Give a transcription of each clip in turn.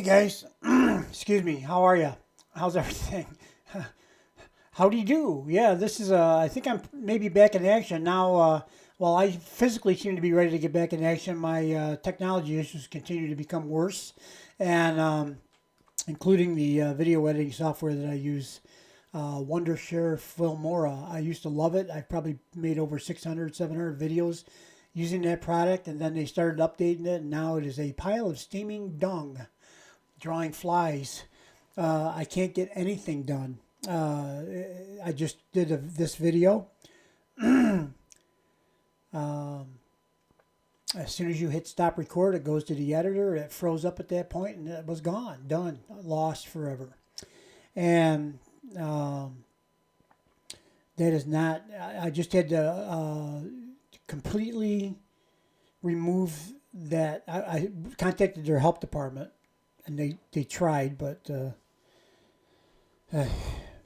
guys, excuse me. How are you? How's everything? How do you do? Yeah, this is. I think I'm maybe back in action now. Well, I physically seem to be ready to get back in action. My technology issues continue to become worse, and including the video editing software that I use, Wondershare Filmora. I used to love it. I've probably made over 600, 700 videos using that product, and then they started updating it, and now it is a pile of steaming dung, drawing flies. I can't get anything done. I just did this video. um, as soon as you hit stop record, it goes to the editor. It froze up at that point, and it was gone, done, lost forever. And that is not. I just had to completely remove that. I contacted their help department, and they tried, but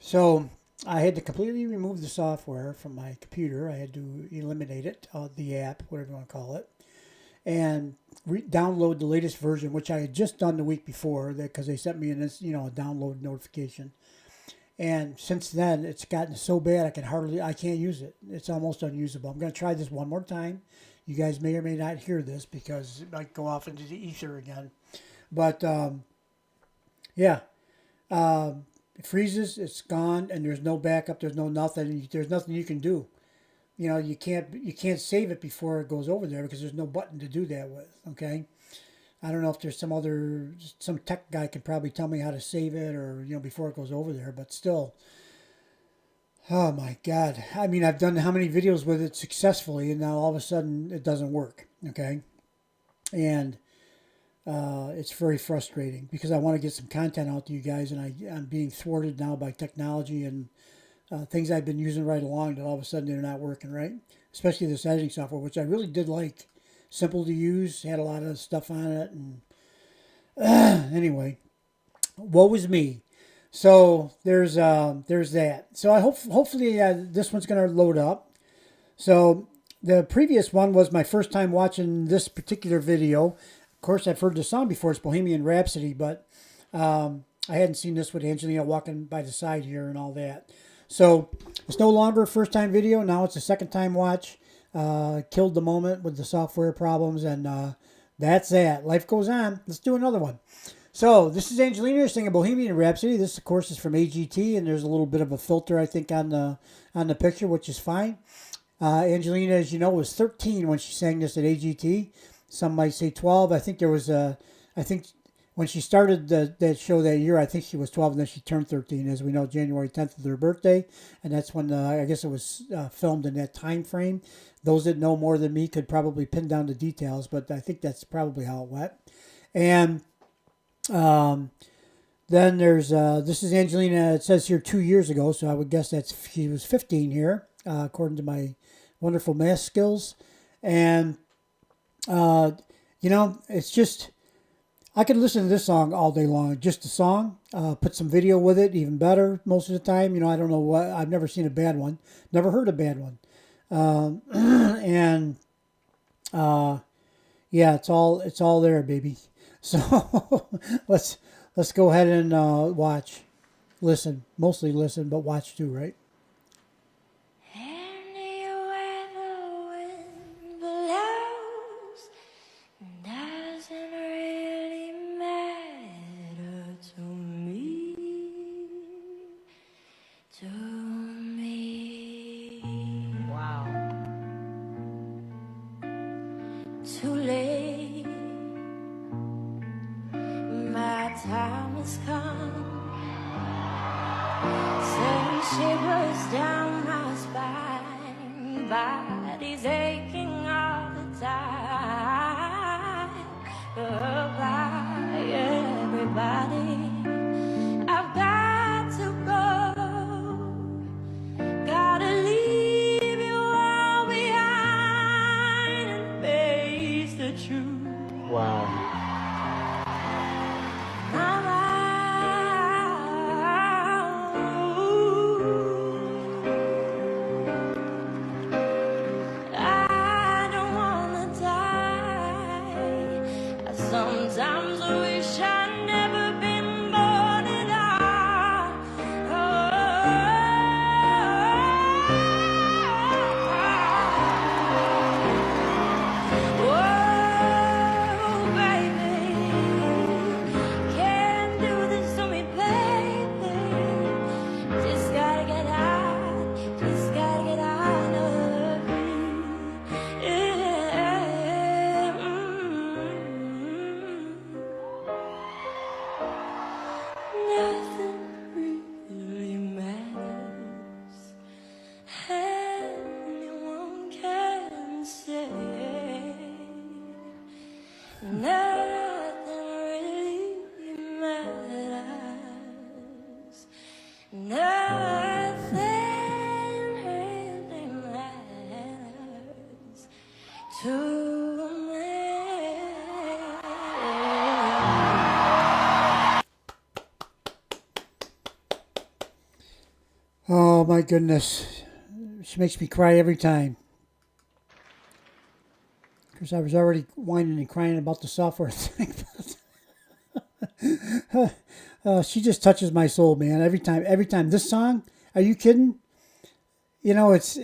so I had to completely remove the software from my computer. I had to eliminate it, the app, whatever you want to call it, and download the latest version, which I had just done the week before, because they sent me a download notification. And since then, it's gotten so bad I can't use it. It's almost unusable. I'm going to try this one more time. You guys may or may not hear this because it might go off into the ether again. But yeah, it freezes, it's gone, and there's no backup. There's no nothing. There's nothing you can do. You can't save it before it goes over there because there's no button to do that with. Okay. I don't know if there's some tech guy can probably tell me how to save it or, before it goes over there, but still, oh my God. I mean, I've done how many videos with it successfully, and now all of a sudden it doesn't work. Okay. And it's very frustrating because I want to get some content out to you guys, and I'm being thwarted now by technology and things I've been using right along that all of a sudden they're not working right, especially this editing software, which I really did like. Simple to use, had a lot of stuff on it, and anyway, woe was me. So there's that. So I hopefully this one's going to load up. So the previous one was my first time watching this particular video. Of course, I've heard the song before. It's Bohemian Rhapsody, but I hadn't seen this with Angelina walking by the side here and all that. So it's no longer a first time video. Now it's a second time watch. Killed the moment with the software problems, and that's that. Life goes on. Let's do another one. So this is Angelina singing Bohemian Rhapsody. This, of course, is from AGT, and there's a little bit of a filter, I think, on the picture, which is fine. Angelina, as you know, was 13 when she sang this at AGT. Some might say 12. I think when she started that show that year, I think she was 12, and then she turned 13. As we know, January 10th is her birthday, and that's when I guess it was filmed in that time frame. Those that know more than me could probably pin down the details, but I think that's probably how it went. And then there's this is Angelina. It says here 2 years ago, so I would guess she was 15 here, according to my wonderful math skills. And it's just. I could listen to this song all day long, just the song, put some video with it, even better most of the time. I don't know what, I've never seen a bad one, never heard a bad one. And yeah, it's all there, baby. So let's go ahead and mostly listen, but watch too, right? Too late, my time has come. Send shivers down my spine, body's aching all the time. Goodbye, everybody. I've got to go. Gotta leave you all behind and face the truth. Wow. I don't wanna die. I sometimes wish I never to me. Oh my goodness. She makes me cry every time. Because I was already whining and crying about the software thing. She just touches my soul, man. Every time. Every time. This song, are you kidding? You know, it's.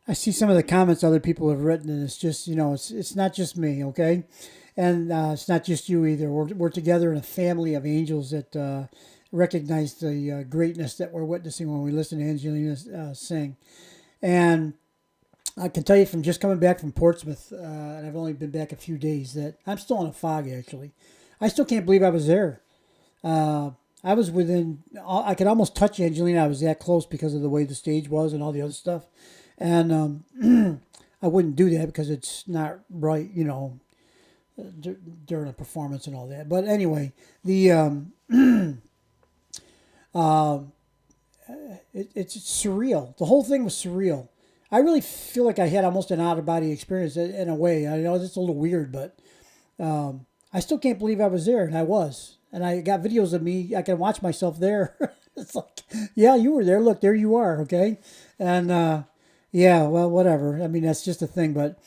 I see some of the comments other people have written, and it's just, you know, it's not just me, okay? And it's not just you either. We're together in a family of angels that recognize the greatness that we're witnessing when we listen to Angelina sing. And I can tell you from just coming back from Portsmouth, and I've only been back a few days, that I'm still in a fog, actually. I still can't believe I was there. I was within, I could almost touch Angelina. I was that close because of the way the stage was and all the other stuff. And I wouldn't do that because it's not right, you know, during a performance and all that. But anyway, it's surreal. The whole thing was surreal. I really feel like I had almost an out of body experience in a way. I know it's a little weird, but I still can't believe I was there, and I was. And I got videos of me. I can watch myself there. It's like, yeah, you were there. Look, there you are. Okay, and yeah, well, whatever. I mean, that's just a thing. But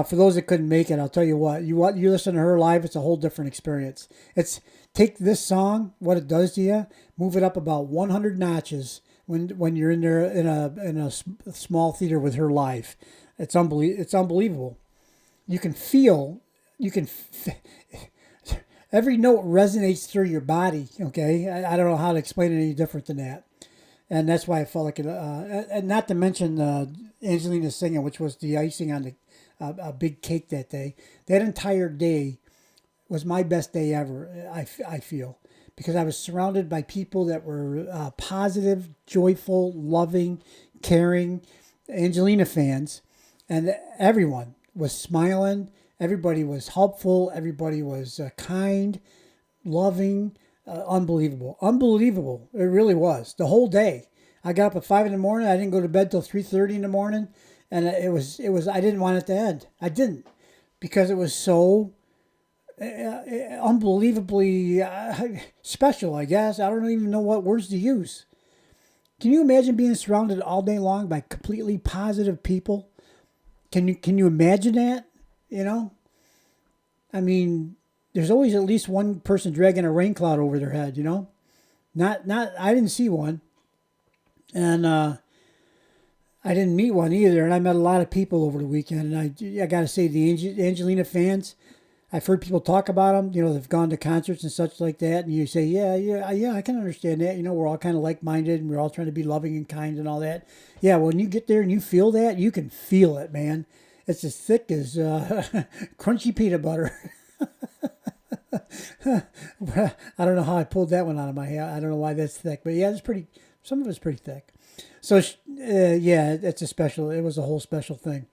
for those that couldn't make it, I'll tell you what. You listen to her live, it's a whole different experience. It's take this song, what it does to you, move it up about 100 notches when you're in there in a small theater with her live. It's unbelievable. You can feel. You can. Every note resonates through your body. Okay, I don't know how to explain it any different than that. And that's why I felt like it. And not to mention Angelina singing, which was the icing on a big cake that day. That entire day was my best day ever. I feel because I was surrounded by people that were positive, joyful, loving, caring, Angelina fans, and everyone was smiling. Everybody was helpful. Everybody was kind, loving. Unbelievable. Unbelievable. It really was. The whole day. I got up at 5 in the morning. I didn't go to bed till 3:30 in the morning. And it was, I didn't want it to end. I didn't. Because it was so unbelievably special, I guess. I don't even know what words to use. Can you imagine being surrounded all day long by completely positive people? Can you imagine that? You know? I mean, there's always at least one person dragging a rain cloud over their head, you know? Not I didn't see one. And I didn't meet one either. And I met a lot of people over the weekend. And I got to say, the Angelina fans, I've heard people talk about them. You know, they've gone to concerts and such like that. And you say, yeah, I can understand that. You know, we're all kind of like-minded and we're all trying to be loving and kind and all that. Yeah, when you get there and you feel that, you can feel it, man. It's as thick as crunchy peanut butter. I don't know how I pulled that one out of my head. I don't know why that's thick. But yeah, it's pretty. Some of it's pretty thick. So, yeah, it's a special. It was a whole special thing.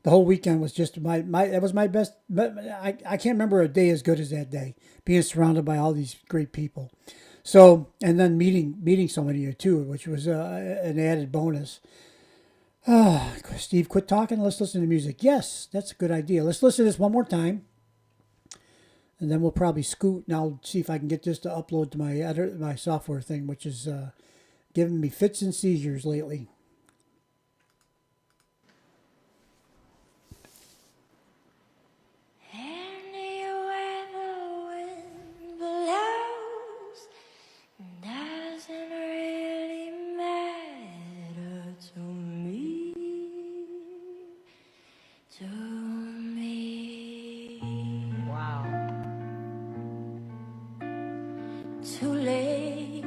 The whole weekend was just that was my best. I can't remember a day as good as that day. Being surrounded by all these great people. So, and then meeting so many of you too, which was an added bonus. Steve, quit talking. Let's listen to music. Yes, that's a good idea. Let's listen to this one more time. And then we'll probably scoot. And I'll see if I can get this to upload to my software thing, which is giving me fits and seizures lately. Anywhere the wind blows doesn't really matter to me. To me. Wow. Too late.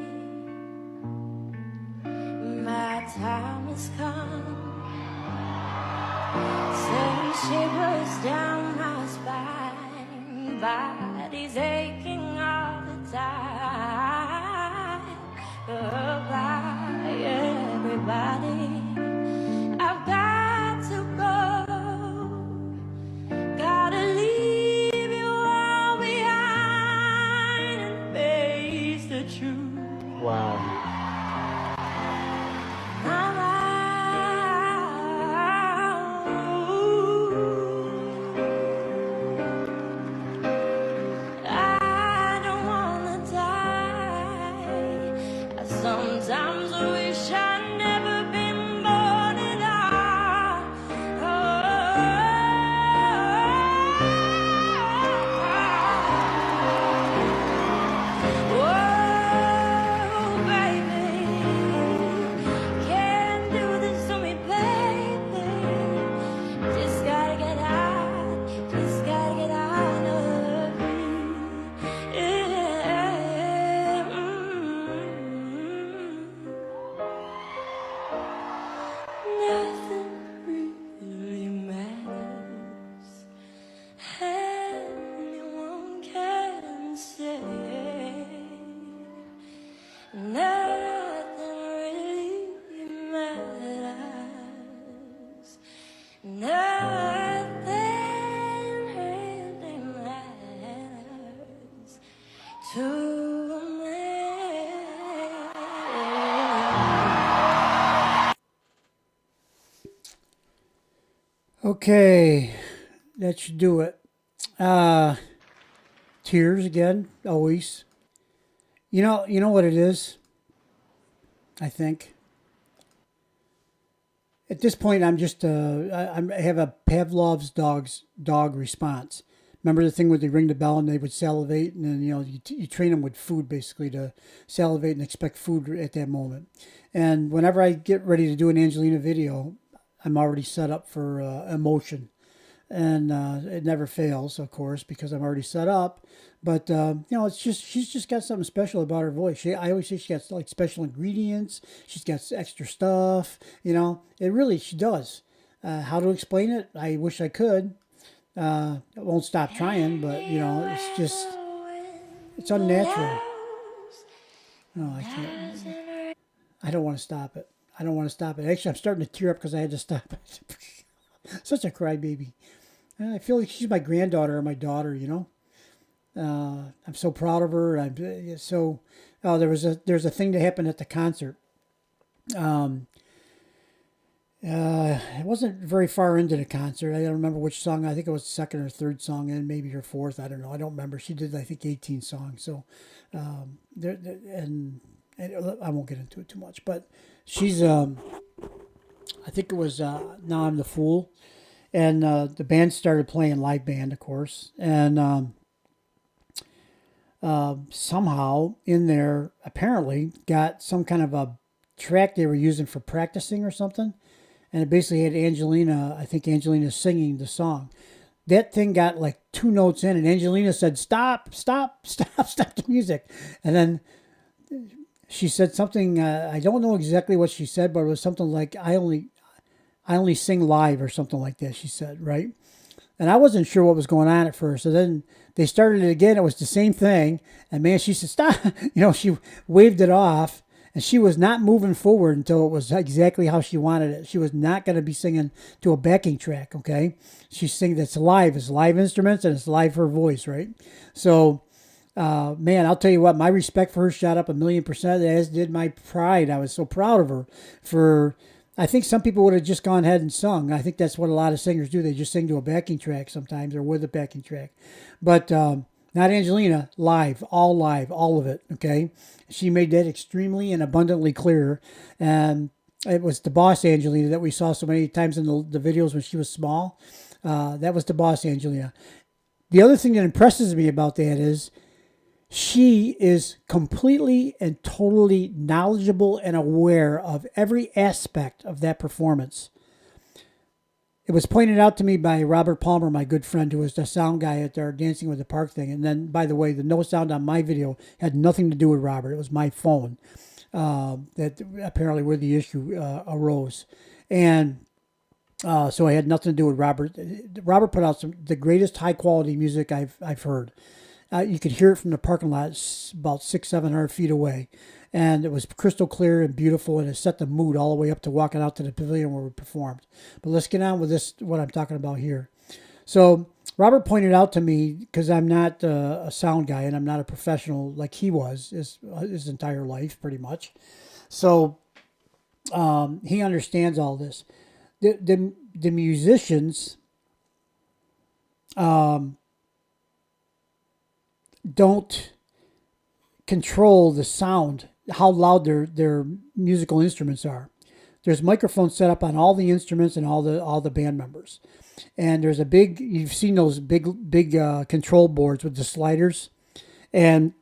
My time has come. Send shivers down my spine. Body's aching all the time. Goodbye, everybody. I've got to go. Gotta leave you all behind and face the truth. Wow. Nothing really matters to a man. Okay, that should do it. Tears again, always. You know what it is. I think at this point I'm just I have a Pavlov's dog response. Remember the thing where they ring the bell and they would salivate, and then you train them with food basically to salivate and expect food at that moment. And whenever I get ready to do an Angelina video, I'm already set up for emotion, and it never fails, of course, because I'm already set up. But it's just she's just got something special about her voice. I always say she got like special ingredients. She's got extra stuff. It really she does. How to explain it? I wish I could. I won't stop trying, but it's unnatural. No, I can't. I don't want to stop it. I don't want to stop it. Actually, I'm starting to tear up because I had to stop it. Such a crybaby. I feel like she's my granddaughter or my daughter. I'm so proud of her. I'm so. Oh, there's a thing that happened at the concert. It wasn't very far into the concert. I don't remember which song. I think it was the second or third song, and maybe her fourth. I don't know. I don't remember. She did, I think, 18 songs. So, and I won't get into it too much. But she's. I think it was "Now I'm the Fool," and the band started playing live band, of course, and somehow in there apparently got some kind of a track they were using for practicing or something, and it basically had Angelina. I think Angelina singing the song. That thing got like two notes in, and Angelina said, "Stop! Stop! Stop! Stop the music!" And then she said something. I don't know exactly what she said, but it was something like, I only sing live," or something like that. She said, right? And I wasn't sure what was going on at first. So then they started it again. It was the same thing. And man, she said, "Stop." She waved it off, and she was not moving forward until it was exactly how she wanted it. She was not going to be singing to a backing track, okay? She's singing, that's live. It's live instruments, and it's live her voice, right? So, man, I'll tell you what, my respect for her shot up 1,000,000%, as did my pride. I was so proud of her for. I think some people would have just gone ahead and sung. I think that's what a lot of singers do. They just sing to a backing track sometimes, or with a backing track. But not Angelina, live, all of it, okay? She made that extremely and abundantly clear. And it was the boss Angelina that we saw so many times in the videos when she was small. That was the boss Angelina. The other thing that impresses me about that is she is completely and totally knowledgeable and aware of every aspect of that performance. It was pointed out to me by Robert Palmer, my good friend, who was the sound guy at our Dancing with the Park thing. And then, by the way, the no sound on my video had nothing to do with Robert. It was my phone that apparently where the issue arose. And so I had nothing to do with Robert. Robert put out the greatest high quality music I've heard. You could hear it from the parking lot about 600-700 feet away. And it was crystal clear and beautiful, and it set the mood all the way up to walking out to the pavilion where we performed. But let's get on with this, what I'm talking about here. So Robert pointed out to me, because I'm not a sound guy and I'm not a professional like he was his entire life, pretty much. So he understands all this. The musicians don't control the sound, how loud their musical instruments are. There's microphones set up on all the instruments and all the band members, and there's a big. You've seen those big control boards with the sliders, and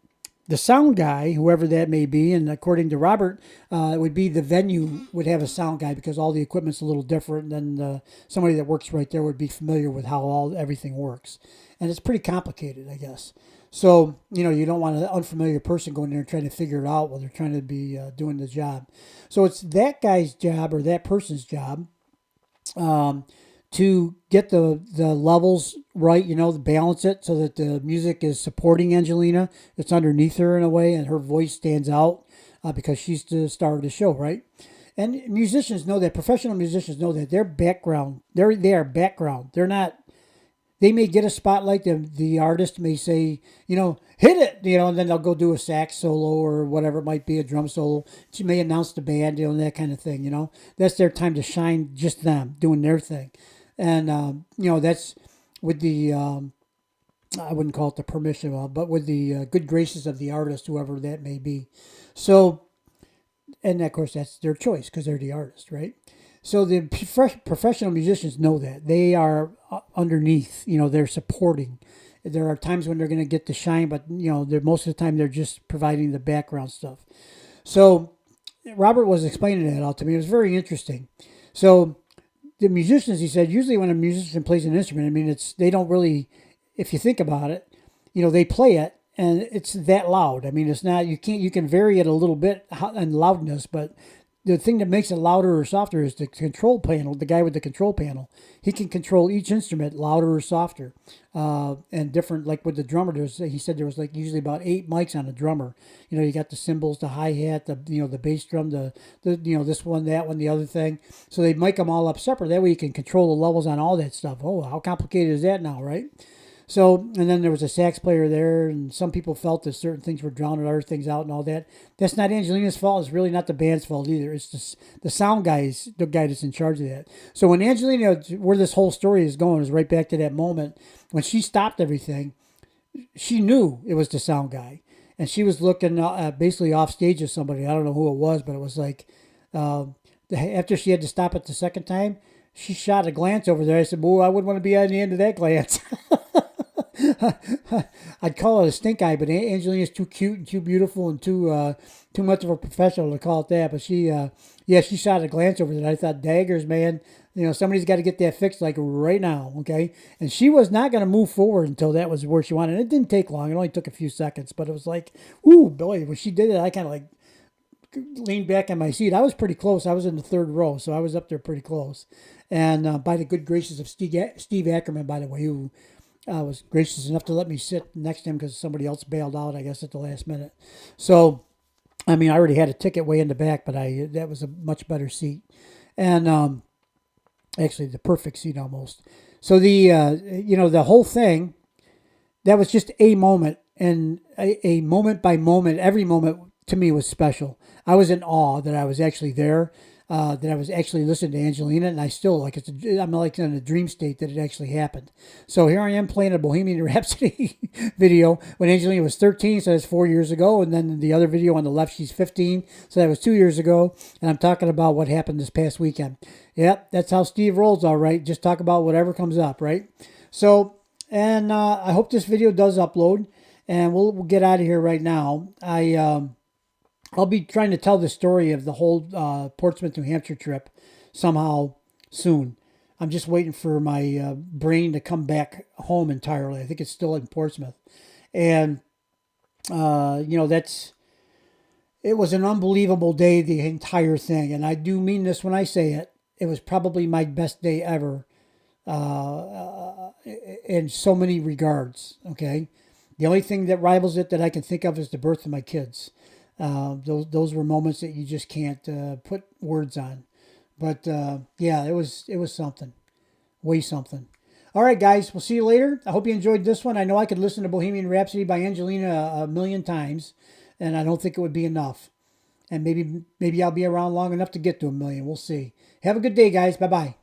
the sound guy, whoever that may be, and according to Robert, it would be the venue would have a sound guy because all the equipment's a little different than somebody that works right there would be familiar with how everything works, and it's pretty complicated, I guess. So, you don't want an unfamiliar person going there and trying to figure it out while they're trying to be doing the job. So it's that guy's job or that person's job to get the levels right, to balance it so that the music is supporting Angelina. It's underneath her in a way, and her voice stands out because she's the star of the show, right? And musicians know that. Professional musicians know that. They're background. They are background. They're not. They may get a spotlight. The artist may say, hit it, and then they'll go do a sax solo or whatever it might be, a drum solo. She may announce the band, and that kind of thing. That's their time to shine. Just them doing their thing, and that's with the. I wouldn't call it the permission, but with the good graces of the artist, whoever that may be. So, and of course, that's their choice because they're the artist, right? So the professional musicians know that they are underneath. They're supporting. There are times when they're going to get the shine, but they're most of the time they're just providing the background stuff. So Robert was explaining that out to me. It was very interesting. So the musicians, he said, usually when a musician plays an instrument, I mean, they don't really, if you think about it, they play it and it's that loud. I mean, it's not, you can vary it a little bit in loudness, but the thing that makes it louder or softer is the control panel, the guy with the control panel. He can control each instrument louder or softer. And different, like with the drummer, he said there was like usually about 8 mics on a drummer. You got the cymbals, the hi-hat, the bass drum, the this one, that one, the other thing. So they mic them all up separate. That way you can control the levels on all that stuff. Oh, how complicated is that now, right? So, and then there was a sax player there, and some people felt that certain things were drowning other things out and all that. That's not Angelina's fault. It's really not the band's fault either. It's the sound guys, the guy that's in charge of that. So when Angelina, where this whole story is going, is right back to that moment when she stopped everything. She knew it was the sound guy, and she was looking basically off stage at somebody. I don't know who it was, but it was like after she had to stop it the second time, she shot a glance over there. I said, "Boy, I wouldn't want to be on the end of that glance." I'd call it a stink eye, but Angelina's too cute and too beautiful and too much of a professional to call it that. But she shot a glance over there. I thought, daggers, man, somebody's got to get that fixed like right now, okay? And she was not going to move forward until that was where she wanted. And it didn't take long. It only took a few seconds, but it was like, ooh, boy, when she did it, I kind of like leaned back in my seat. I was pretty close. I was in the third row, so I was up there pretty close. And by the good graces of Steve Ackerman, by the way, who was gracious enough to let me sit next to him because somebody else bailed out, I guess, at the last minute. So, I mean, I already had a ticket way in the back, but that was a much better seat. And actually, the perfect seat almost. So the whole thing, that was just a moment, and a moment by moment, every moment to me was special. I was in awe that I was actually there, that I was actually listening to Angelina, and I still I'm like in a dream state that it actually happened. So here I am playing a Bohemian Rhapsody video when Angelina was 13, so that's 4 years ago, and then the other video on the left, she's 15, so that was 2 years ago, and I'm talking about what happened this past weekend. Yep, that's how Steve rolls, all right. Just talk about whatever comes up, right? So, and I hope this video does upload, and we'll get out of here right now. I'll be trying to tell the story of the whole Portsmouth, New Hampshire trip somehow soon. I'm just waiting for my brain to come back home entirely. I think it's still in Portsmouth. And, it was an unbelievable day, the entire thing. And I do mean this when I say it. It was probably my best day ever in so many regards, okay? The only thing that rivals it that I can think of is the birth of my kids. Those were moments that you just can't put words on. But yeah, it was something, way something. All right, guys, we'll see you later. I hope you enjoyed this one. I know I could listen to Bohemian Rhapsody by Angelina a million times, and I don't think it would be enough. And maybe I'll be around long enough to get to a million. We'll see. Have a good day, guys. Bye-bye.